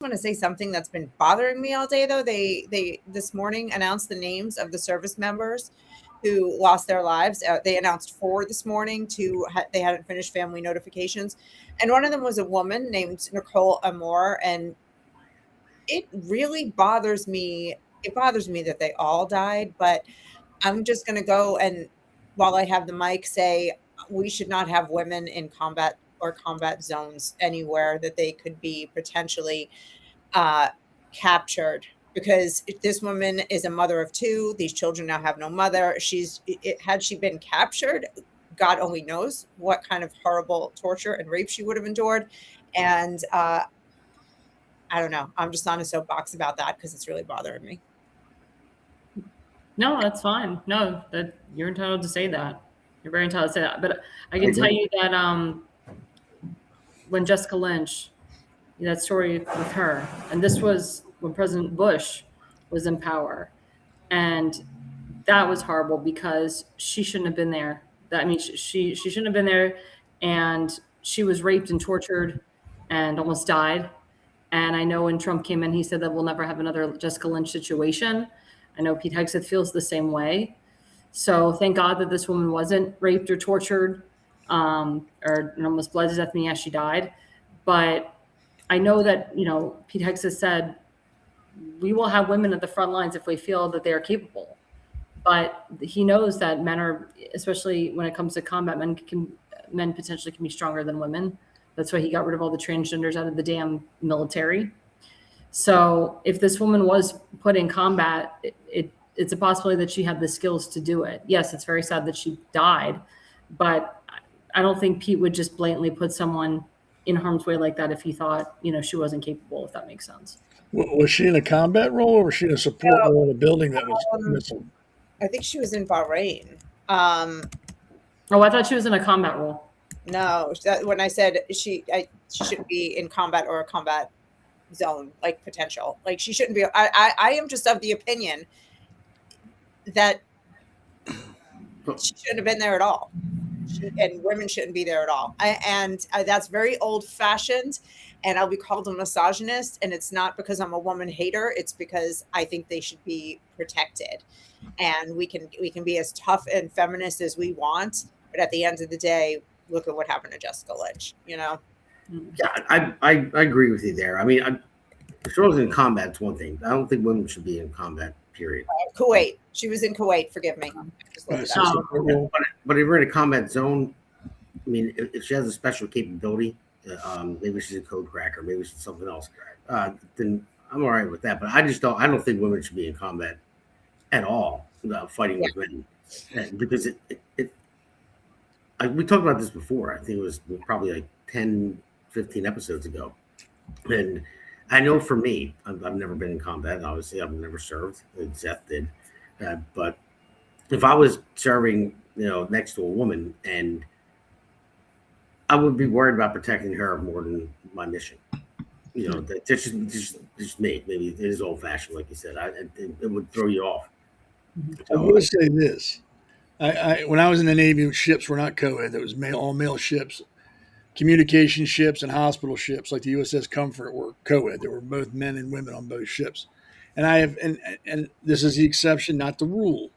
want to say something that's been bothering me all day though. They this morning announced the names of the service members who lost their lives. They announced 4 this morning. They hadn't finished family notifications, and one of them was a woman named Nicole Amore. And it really bothers me. It bothers me that they all died, but I'm just going to go and, while I have the mic, say we should not have women in combat or combat zones anywhere that they could be potentially uh, captured, because this woman is a mother of 2. These children now have no mother. Had she been captured, God only knows what kind of horrible torture and rape she would have endured. And I don't know. I'm just on a soapbox about that because it's really bothering me. No, that's fine. No, that you're entitled to say that. You're very entitled to say that. But I can tell you that when Jessica Lynch, that story with her, and this was when President Bush was in power, and that was horrible because she shouldn't have been there. That, I mean, she shouldn't have been there, and she was raped and tortured and almost died. And I know when Trump came in, he said that we'll never have another Jessica Lynch situation. I know Pete Hegseth feels the same way. So thank God that this woman wasn't raped or tortured or almost bled to death. As she died. But I know that, Pete Hegseth said, we will have women at the front lines if we feel that they are capable. But he knows that men are, especially when it comes to combat, men potentially can be stronger than women. That's why he got rid of all the transgenders out of the damn military. So if this woman was put in combat, it's a possibility that she had the skills to do it. Yes, it's very sad that she died, but I don't think Pete would just blatantly put someone in harm's way like that if he thought, she wasn't capable, if that makes sense. Was she in a combat role, or was she in a support role in a building that was missile? I think she was in Bahrain. I thought she was in a combat role. No, when I said she shouldn't be in combat or a combat zone, like potential, like she shouldn't be. I am just of the opinion that she shouldn't have been there at all, and women shouldn't be there at all. That's very old fashioned, and I'll be called a misogynist, and it's not because I'm a woman hater. It's because I think they should be protected, and we can be as tough and feminist as we want, but at the end of the day, look at what happened to Jessica Lynch. Yeah, I agree with you there. I mean, if she was in combat, it's one thing. I don't think women should be in combat. Period. Kuwait. She was in Kuwait. Forgive me. But if you're in a combat zone, I mean, if she has a special capability, maybe she's a code cracker, maybe she's something else, then I'm all right with that. But I don't think women should be in combat at all fighting with men, because we talked about this before. I think it was probably like 10, 15 episodes ago. And I know for me, I've never been in combat. Obviously, I've never served. Seth did. But if I was serving, next to a woman, and I would be worried about protecting her more than my mission. That's just me. Maybe it is old fashioned, like you said. It would throw you off. I will say this. When I was in the Navy, ships were not co-ed. It was all male ships. Communication ships and hospital ships like the USS Comfort were co-ed. There were both men and women on both ships. And and this is the exception, not the rule.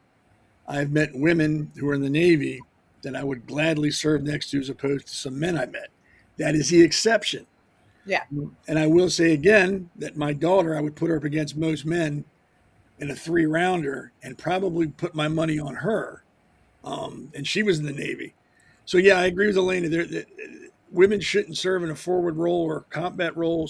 I've met women who are in the Navy that I would gladly serve next to, as opposed to some men I met. That is the exception. Yeah. And I will say again that my daughter, I would put her up against most men in a 3-rounder and probably put my money on her. And she was in the Navy. So, yeah, I agree with Elena. Women shouldn't serve in a forward role or combat role.